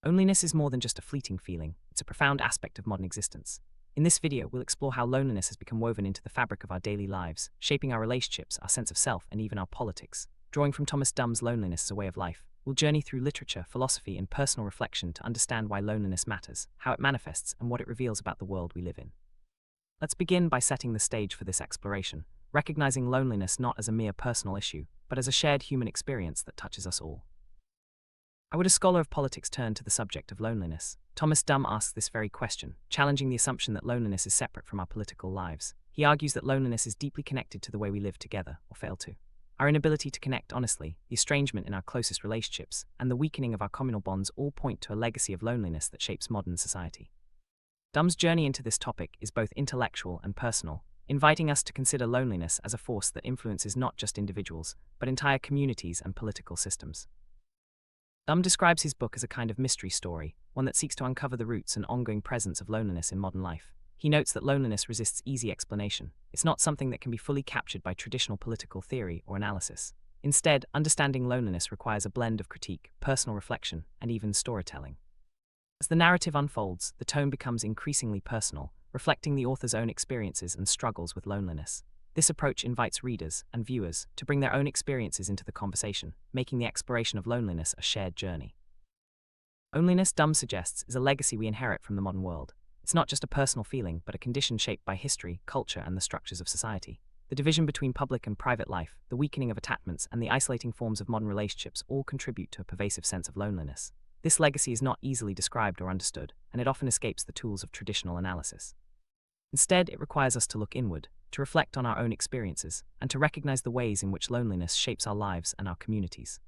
Loneliness is more than just a fleeting feeling, it's a profound aspect of modern existence. In this video, we'll explore how loneliness has become woven into the fabric of our daily lives, shaping our relationships, our sense of self, and even our politics. Drawing from Thomas Dumm's Loneliness as a Way of Life, we'll journey through literature, philosophy, and personal reflection to understand why loneliness matters, how it manifests, and what it reveals about the world we live in. Let's begin by setting the stage for this exploration, recognizing loneliness not as a mere personal issue, but as a shared human experience that touches us all. How would a scholar of politics turn to the subject of loneliness? Thomas Dumm asks this very question, challenging the assumption that loneliness is separate from our political lives. He argues that loneliness is deeply connected to the way we live together, or fail to. Our inability to connect honestly, the estrangement in our closest relationships, and the weakening of our communal bonds all point to a legacy of loneliness that shapes modern society. Dumm's journey into this topic is both intellectual and personal, inviting us to consider loneliness as a force that influences not just individuals, but entire communities and political systems. Dumm describes his book as a kind of mystery story, one that seeks to uncover the roots and ongoing presence of loneliness in modern life. He notes that loneliness resists easy explanation. It's not something that can be fully captured by traditional political theory or analysis. Instead, understanding loneliness requires a blend of critique, personal reflection, and even storytelling. As the narrative unfolds, the tone becomes increasingly personal, reflecting the author's own experiences and struggles with loneliness. This approach invites readers and viewers to bring their own experiences into the conversation, making the exploration of loneliness a shared journey. Loneliness, Dumm suggests, is a legacy we inherit from the modern world. It's not just a personal feeling, but a condition shaped by history, culture, and the structures of society. The division between public and private life, the weakening of attachments, and the isolating forms of modern relationships all contribute to a pervasive sense of loneliness. This legacy is not easily described or understood, and it often escapes the tools of traditional analysis. Instead, it requires us to look inward, to reflect on our own experiences, and to recognize the ways in which loneliness shapes our lives and our communities.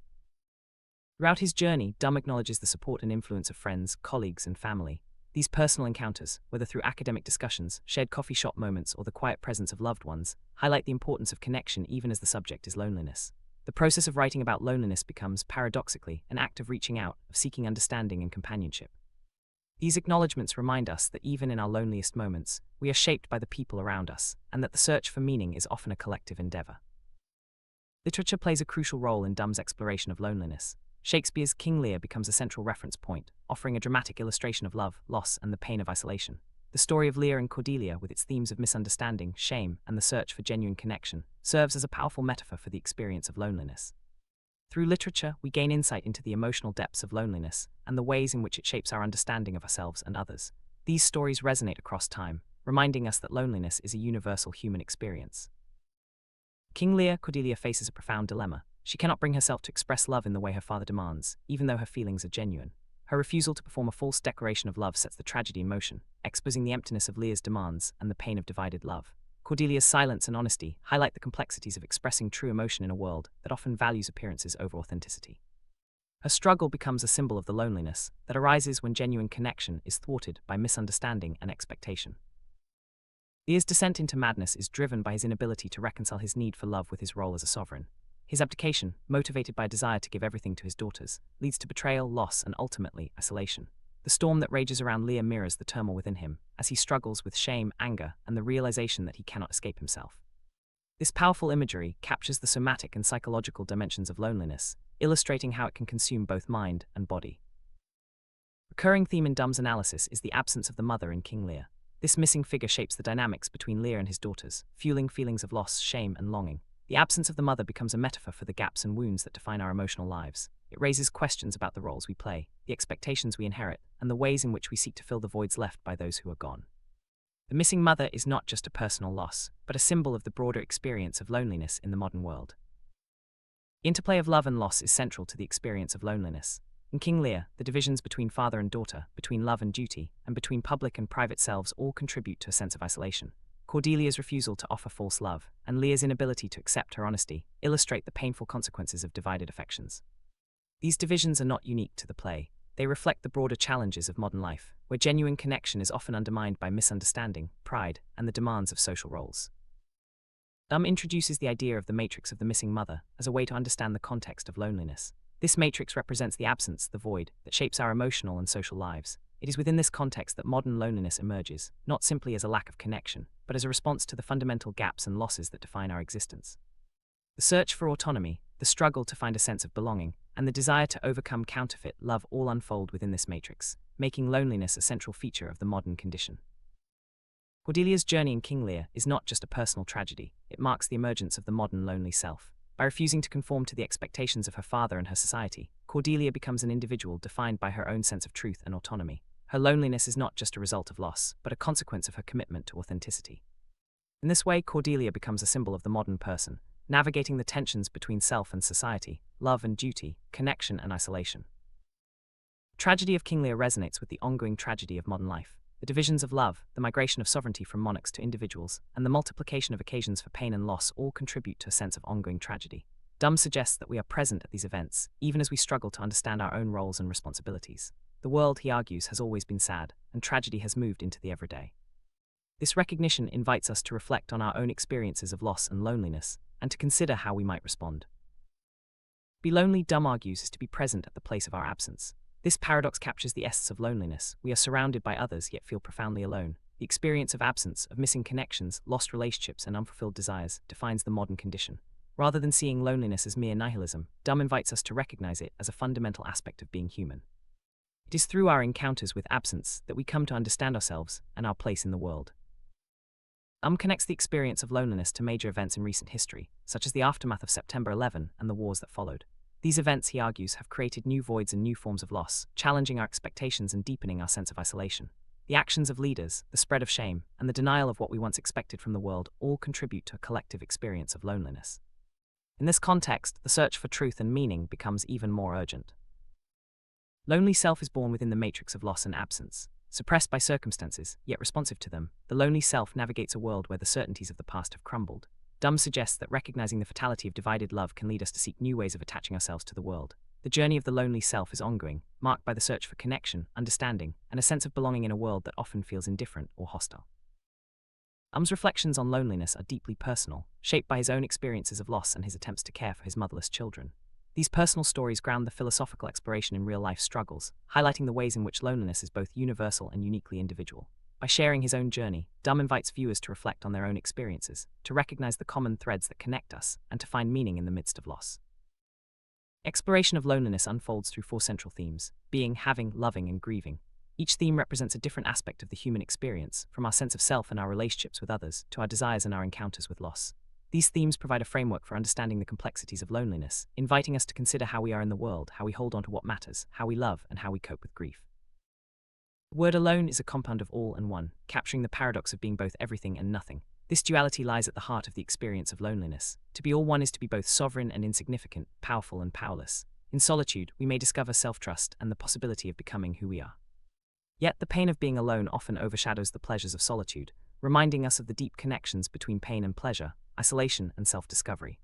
Throughout his journey, Dumm acknowledges the support and influence of friends, colleagues, and family. These personal encounters, whether through academic discussions, shared coffee shop moments, or the quiet presence of loved ones, highlight the importance of connection even as the subject is loneliness. The process of writing about loneliness becomes, paradoxically, an act of reaching out, of seeking understanding and companionship. These acknowledgements remind us that even in our loneliest moments, we are shaped by the people around us, and that the search for meaning is often a collective endeavor. Literature plays a crucial role in Dumm's exploration of loneliness. Shakespeare's King Lear becomes a central reference point, offering a dramatic illustration of love, loss, and the pain of isolation. The story of Lear and Cordelia, with its themes of misunderstanding, shame, and the search for genuine connection, serves as a powerful metaphor for the experience of loneliness. Through literature, we gain insight into the emotional depths of loneliness and the ways in which it shapes our understanding of ourselves and others. These stories resonate across time, reminding us that loneliness is a universal human experience. King Lear, Cordelia faces a profound dilemma. She cannot bring herself to express love in the way her father demands, even though her feelings are genuine. Her refusal to perform a false declaration of love sets the tragedy in motion, exposing the emptiness of Lear's demands and the pain of divided love. Cordelia's silence and honesty highlight the complexities of expressing true emotion in a world that often values appearances over authenticity. Her struggle becomes a symbol of the loneliness that arises when genuine connection is thwarted by misunderstanding and expectation. Lear's descent into madness is driven by his inability to reconcile his need for love with his role as a sovereign. His abdication, motivated by a desire to give everything to his daughters, leads to betrayal, loss, and ultimately, isolation. The storm that rages around Lear mirrors the turmoil within him, as he struggles with shame, anger, and the realization that he cannot escape himself. This powerful imagery captures the somatic and psychological dimensions of loneliness, illustrating how it can consume both mind and body. A recurring theme in Dumm's analysis is the absence of the mother in King Lear. This missing figure shapes the dynamics between Lear and his daughters, fueling feelings of loss, shame, and longing. The absence of the mother becomes a metaphor for the gaps and wounds that define our emotional lives. It raises questions about the roles we play, the expectations we inherit, and the ways in which we seek to fill the voids left by those who are gone. The missing mother is not just a personal loss, but a symbol of the broader experience of loneliness in the modern world. The interplay of love and loss is central to the experience of loneliness. In King Lear, the divisions between father and daughter, between love and duty, and between public and private selves all contribute to a sense of isolation. Cordelia's refusal to offer false love, and Lear's inability to accept her honesty, illustrate the painful consequences of divided affections. These divisions are not unique to the play. They reflect the broader challenges of modern life, where genuine connection is often undermined by misunderstanding, pride, and the demands of social roles. Dumm introduces the idea of the matrix of the missing mother as a way to understand the context of loneliness. This matrix represents the absence, the void, that shapes our emotional and social lives. It is within this context that modern loneliness emerges, not simply as a lack of connection, but as a response to the fundamental gaps and losses that define our existence. The search for autonomy, the struggle to find a sense of belonging, and the desire to overcome counterfeit love all unfold within this matrix, making loneliness a central feature of the modern condition. Cordelia's journey in King Lear is not just a personal tragedy, it marks the emergence of the modern lonely self. By refusing to conform to the expectations of her father and her society, Cordelia becomes an individual defined by her own sense of truth and autonomy. Her loneliness is not just a result of loss, but a consequence of her commitment to authenticity. In this way, Cordelia becomes a symbol of the modern person, navigating the tensions between self and society, love and duty, connection and isolation. The tragedy of King Lear resonates with the ongoing tragedy of modern life. The divisions of love, the migration of sovereignty from monarchs to individuals, and the multiplication of occasions for pain and loss all contribute to a sense of ongoing tragedy. 𝗟mm suggests that we are present at these events, even as we struggle to understand our own roles and responsibilities. The world, he argues, has always been sad, and tragedy has moved into the everyday. This recognition invites us to reflect on our own experiences of loss and loneliness, and to consider how we might respond. Be lonely, 𝗟mm argues, is to be present at the place of our absence. This paradox captures the essence of loneliness. We are surrounded by others yet feel profoundly alone. The experience of absence, of missing connections, lost relationships, and unfulfilled desires defines the modern condition. Rather than seeing loneliness as mere nihilism, 𝗟mm invites us to recognize it as a fundamental aspect of being human. It is through our encounters with absence that we come to understand ourselves and our place in the world. 𝗟mm connects the experience of loneliness to major events in recent history, such as the aftermath of September 11 and the wars that followed. These events, he argues, have created new voids and new forms of loss, challenging our expectations and deepening our sense of isolation. The actions of leaders, the spread of shame, and the denial of what we once expected from the world all contribute to a collective experience of loneliness. In this context, the search for truth and meaning becomes even more urgent. Lonely self is born within the matrix of loss and absence. Suppressed by circumstances, yet responsive to them, the lonely self navigates a world where the certainties of the past have crumbled. 𝗟mm suggests that recognizing the fatality of divided love can lead us to seek new ways of attaching ourselves to the world. The journey of the lonely self is ongoing, marked by the search for connection, understanding, and a sense of belonging in a world that often feels indifferent or hostile. 𝗟mm's reflections on loneliness are deeply personal, shaped by his own experiences of loss and his attempts to care for his motherless children. These personal stories ground the philosophical exploration in real-life struggles, highlighting the ways in which loneliness is both universal and uniquely individual. By sharing his own journey, 𝗟mm invites viewers to reflect on their own experiences, to recognize the common threads that connect us, and to find meaning in the midst of loss. Exploration of loneliness unfolds through 4 central themes: being, having, loving, and grieving. Each theme represents a different aspect of the human experience, from our sense of self and our relationships with others, to our desires and our encounters with loss. These themes provide a framework for understanding the complexities of loneliness, inviting us to consider how we are in the world, how we hold on to what matters, how we love, and how we cope with grief. The word alone is a compound of all and one, capturing the paradox of being both everything and nothing. This duality lies at the heart of the experience of loneliness. To be all one is to be both sovereign and insignificant, powerful and powerless. In solitude, we may discover self-trust and the possibility of becoming who we are. Yet the pain of being alone often overshadows the pleasures of solitude, reminding us of the deep connections between pain and pleasure, isolation and self-discovery.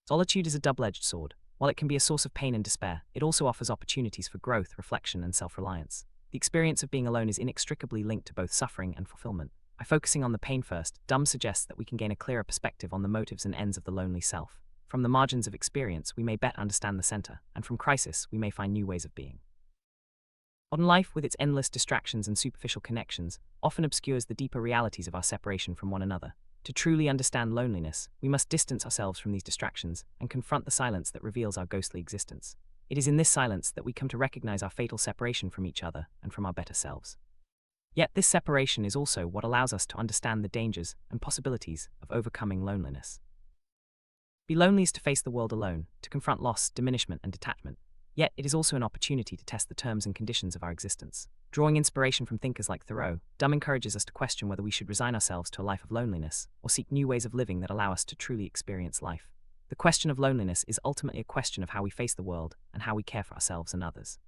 Solitude is a double-edged sword. While it can be a source of pain and despair, it also offers opportunities for growth, reflection, and self-reliance. The experience of being alone is inextricably linked to both suffering and fulfillment. By focusing on the pain first, 𝗟mm suggests that we can gain a clearer perspective on the motives and ends of the lonely self. From the margins of experience, we may better understand the center, and from crisis, we may find new ways of being. Modern life, with its endless distractions and superficial connections, often obscures the deeper realities of our separation from one another. To truly understand loneliness, we must distance ourselves from these distractions and confront the silence that reveals our ghostly existence. It is in this silence that we come to recognize our fatal separation from each other and from our better selves. Yet this separation is also what allows us to understand the dangers and possibilities of overcoming loneliness. Be lonely is to face the world alone, to confront loss, diminishment, and detachment. Yet it is also an opportunity to test the terms and conditions of our existence. Drawing inspiration from thinkers like Thoreau, 𝗟mm encourages us to question whether we should resign ourselves to a life of loneliness or seek new ways of living that allow us to truly experience life. The question of loneliness is ultimately a question of how we face the world and how we care for ourselves and others.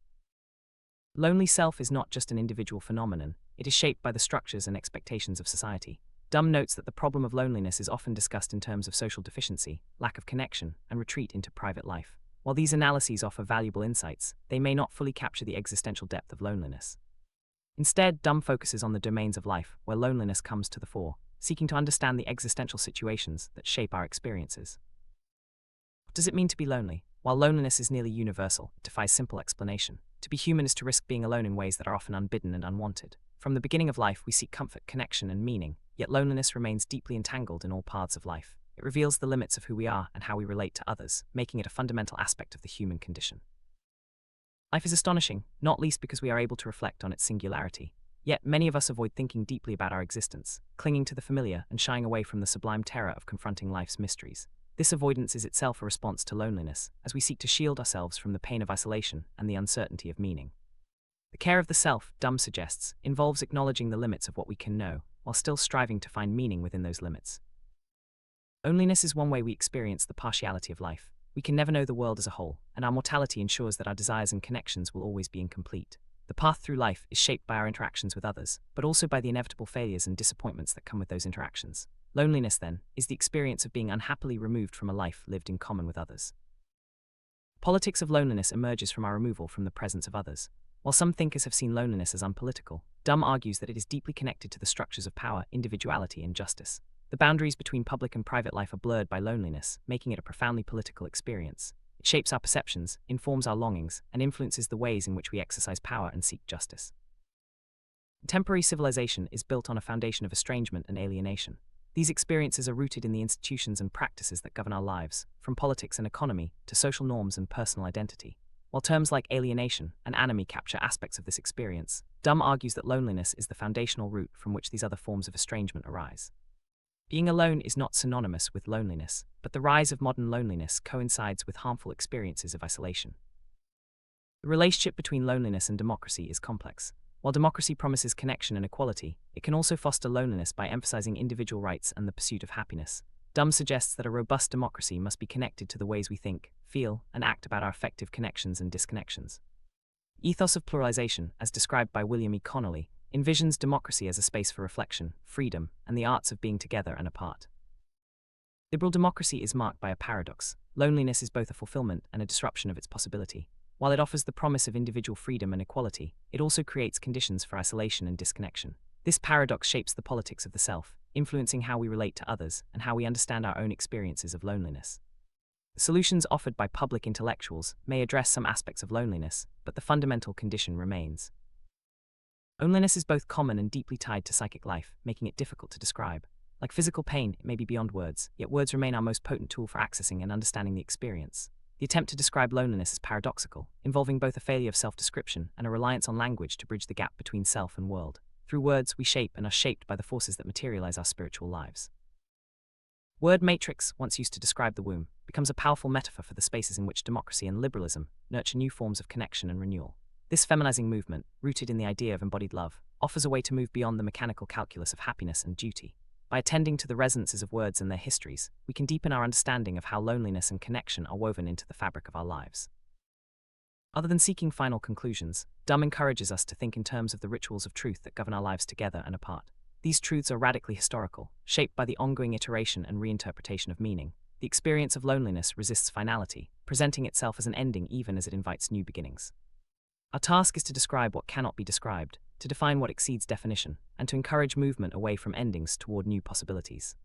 Lonely self is not just an individual phenomenon, it is shaped by the structures and expectations of society. 𝗟mm notes that the problem of loneliness is often discussed in terms of social deficiency, lack of connection, and retreat into private life. While these analyses offer valuable insights, they may not fully capture the existential depth of loneliness. Instead, 𝗟mm focuses on the domains of life where loneliness comes to the fore, seeking to understand the existential situations that shape our experiences. What does it mean to be lonely? While loneliness is nearly universal, it defies simple explanation. To be human is to risk being alone in ways that are often unbidden and unwanted. From the beginning of life, we seek comfort, connection, and meaning, yet loneliness remains deeply entangled in all paths of life. It reveals the limits of who we are and how we relate to others, making it a fundamental aspect of the human condition. Life is astonishing, not least because we are able to reflect on its singularity. Yet many of us avoid thinking deeply about our existence, clinging to the familiar and shying away from the sublime terror of confronting life's mysteries. This avoidance is itself a response to loneliness, as we seek to shield ourselves from the pain of isolation and the uncertainty of meaning. The care of the self, 𝗟ci suggests, involves acknowledging the limits of what we can know, while still striving to find meaning within those limits. Loneliness is one way we experience the partiality of life. We can never know the world as a whole, and our mortality ensures that our desires and connections will always be incomplete. The path through life is shaped by our interactions with others, but also by the inevitable failures and disappointments that come with those interactions. Loneliness, then, is the experience of being unhappily removed from a life lived in common with others. Politics of loneliness emerges from our removal from the presence of others. While some thinkers have seen loneliness as unpolitical, 𝗟ci argues that it is deeply connected to the structures of power, individuality, and justice. The boundaries between public and private life are blurred by loneliness, making it a profoundly political experience. It shapes our perceptions, informs our longings, and influences the ways in which we exercise power and seek justice. Contemporary civilization is built on a foundation of estrangement and alienation. These experiences are rooted in the institutions and practices that govern our lives, from politics and economy to social norms and personal identity. While terms like alienation and anomie capture aspects of this experience, 𝗟ci argues that loneliness is the foundational root from which these other forms of estrangement arise. Being alone is not synonymous with loneliness, but the rise of modern loneliness coincides with harmful experiences of isolation. The relationship between loneliness and democracy is complex. While democracy promises connection and equality, it can also foster loneliness by emphasizing individual rights and the pursuit of happiness. 𝗟ci suggests that a robust democracy must be connected to the ways we think, feel, and act about our affective connections and disconnections. Ethos of pluralization, as described by William E. Connolly, envisions democracy as a space for reflection, freedom, and the arts of being together and apart. Liberal democracy is marked by a paradox. Loneliness is both a fulfillment and a disruption of its possibility. While it offers the promise of individual freedom and equality, it also creates conditions for isolation and disconnection. This paradox shapes the politics of the self, influencing how we relate to others and how we understand our own experiences of loneliness. The solutions offered by public intellectuals may address some aspects of loneliness, but the fundamental condition remains. Loneliness is both common and deeply tied to psychic life, making it difficult to describe. Like physical pain, it may be beyond words, yet words remain our most potent tool for accessing and understanding the experience. The attempt to describe loneliness is paradoxical, involving both a failure of self-description and a reliance on language to bridge the gap between self and world. Through words, we shape and are shaped by the forces that materialize our spiritual lives. Word matrix, once used to describe the womb, becomes a powerful metaphor for the spaces in which democracy and liberalism nurture new forms of connection and renewal. This feminizing movement, rooted in the idea of embodied love, offers a way to move beyond the mechanical calculus of happiness and duty. By attending to the resonances of words and their histories, we can deepen our understanding of how loneliness and connection are woven into the fabric of our lives. Other than seeking final conclusions, 𝗟ci encourages us to think in terms of the rituals of truth that govern our lives together and apart. These truths are radically historical, shaped by the ongoing iteration and reinterpretation of meaning. The experience of loneliness resists finality, presenting itself as an ending even as it invites new beginnings. Our task is to describe what cannot be described, to define what exceeds definition, and to encourage movement away from endings toward new possibilities.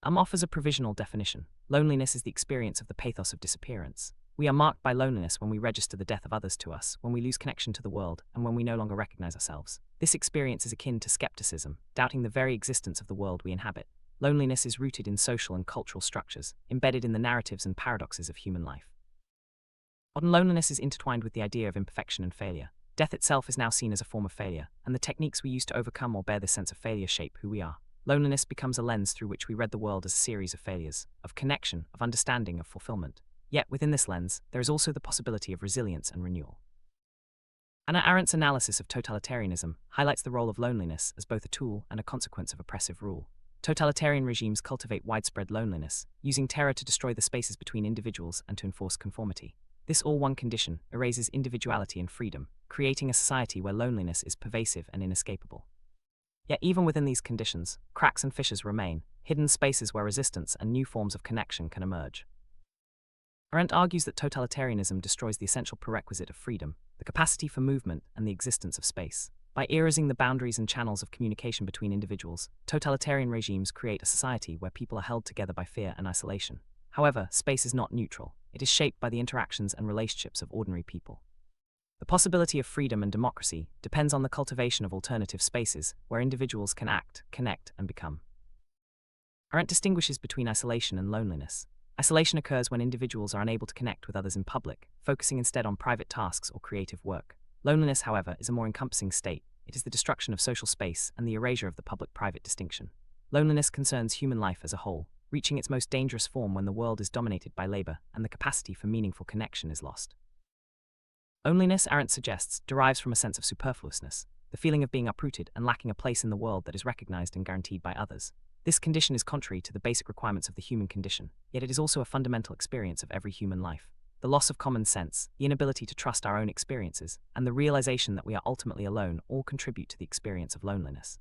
𝗟ci offers a provisional definition. Loneliness is the experience of the pathos of disappearance. We are marked by loneliness when we register the death of others to us, when we lose connection to the world, and when we no longer recognize ourselves. This experience is akin to skepticism, doubting the very existence of the world we inhabit. Loneliness is rooted in social and cultural structures, embedded in the narratives and paradoxes of human life. Modern loneliness is intertwined with the idea of imperfection and failure. Death itself is now seen as a form of failure, and the techniques we use to overcome or bear this sense of failure shape who we are. Loneliness becomes a lens through which we read the world as a series of failures, of connection, of understanding, of fulfillment. Yet, within this lens, there is also the possibility of resilience and renewal. Hannah Arendt's analysis of totalitarianism highlights the role of loneliness as both a tool and a consequence of oppressive rule. Totalitarian regimes cultivate widespread loneliness, using terror to destroy the spaces between individuals and to enforce conformity. This all-one condition erases individuality and freedom, creating a society where loneliness is pervasive and inescapable. Yet even within these conditions, cracks and fissures remain, hidden spaces where resistance and new forms of connection can emerge. Arendt argues that totalitarianism destroys the essential prerequisite of freedom, the capacity for movement and the existence of space. By erasing the boundaries and channels of communication between individuals, totalitarian regimes create a society where people are held together by fear and isolation. However, space is not neutral. It is shaped by the interactions and relationships of ordinary people. The possibility of freedom and democracy depends on the cultivation of alternative spaces where individuals can act, connect, and become. 𝗟cie distinguishes between isolation and loneliness. Isolation occurs when individuals are unable to connect with others in public, focusing instead on private tasks or creative work. Loneliness, however, is a more encompassing state. It is the destruction of social space and the erasure of the public-private distinction. Loneliness concerns human life as a whole, reaching its most dangerous form when the world is dominated by labor and the capacity for meaningful connection is lost. Loneliness, 𝗟cie suggests, derives from a sense of superfluousness, the feeling of being uprooted and lacking a place in the world that is recognized and guaranteed by others. This condition is contrary to the basic requirements of the human condition, yet it is also a fundamental experience of every human life. The loss of common sense, the inability to trust our own experiences, and the realization that we are ultimately alone all contribute to the experience of loneliness.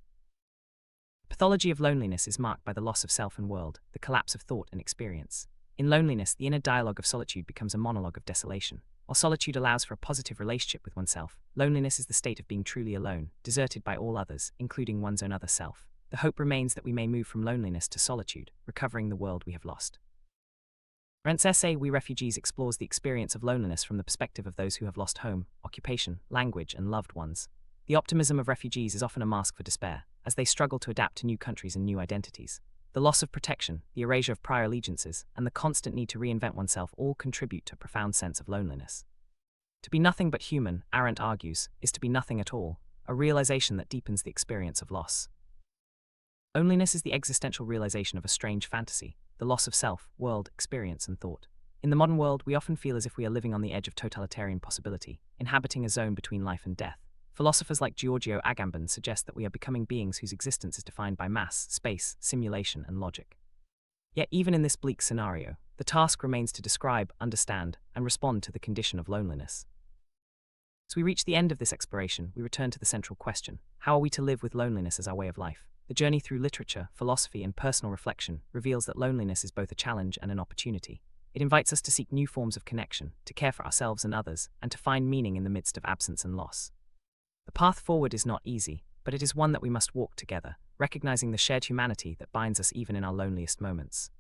The pathology of loneliness is marked by the loss of self and world, the collapse of thought and experience. In loneliness, the inner dialogue of solitude becomes a monologue of desolation. While solitude allows for a positive relationship with oneself, loneliness is the state of being truly alone, deserted by all others, including one's own other self. The hope remains that we may move from loneliness to solitude, recovering the world we have lost. 𝗟ci's essay, We Refugees, explores the experience of loneliness from the perspective of those who have lost home, occupation, language, and loved ones. The optimism of refugees is often a mask for despair, as they struggle to adapt to new countries and new identities. The loss of protection, the erasure of prior allegiances, and the constant need to reinvent oneself all contribute to a profound sense of loneliness. To be nothing but human, 𝗟cie argues, is to be nothing at all, a realization that deepens the experience of loss. Loneliness is the existential realization of a strange fantasy, the loss of self, world, experience, and thought. In the modern world, we often feel as if we are living on the edge of totalitarian possibility, inhabiting a zone between life and death. Philosophers like 𝗟cie his𝗲𝗶𝗀𝘀𝘀 suggest that we are becoming beings whose existence is defined by mass, space, simulation, and logic. Yet even in this bleak scenario, the task remains to describe, understand, and respond to the condition of loneliness. As we reach the end of this exploration, we return to the central question: how are we to live with loneliness as our way of life? The journey through literature, philosophy, and personal reflection reveals that loneliness is both a challenge and an opportunity. It invites us to seek new forms of connection, to care for ourselves and others, and to find meaning in the midst of absence and loss. The path forward is not easy, but it is one that we must walk together, recognizing the shared humanity that binds us even in our loneliest moments.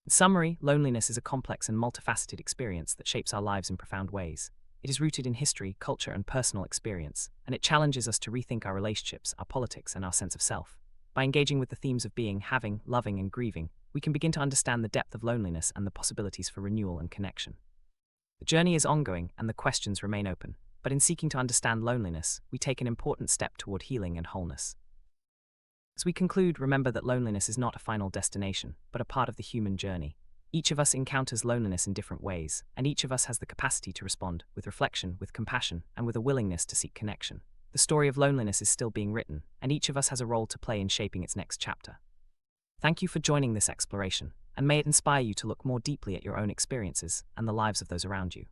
In summary, loneliness is a complex and multifaceted experience that shapes our lives in profound ways. It is rooted in history, culture, and personal experience, and it challenges us to rethink our relationships, our politics, and our sense of self. By engaging with the themes of being, having, loving, and grieving, we can begin to understand the depth of loneliness and the possibilities for renewal and connection. The journey is ongoing, and the questions remain open, but in seeking to understand loneliness, we take an important step toward healing and wholeness. As we conclude, remember that loneliness is not a final destination, but a part of the human journey. Each of us encounters loneliness in different ways, and each of us has the capacity to respond, with reflection, with compassion, and with a willingness to seek connection. The story of loneliness is still being written, and each of us has a role to play in shaping its next chapter. Thank you for joining this exploration, and may it inspire you to look more deeply at your own experiences and the lives of those around you.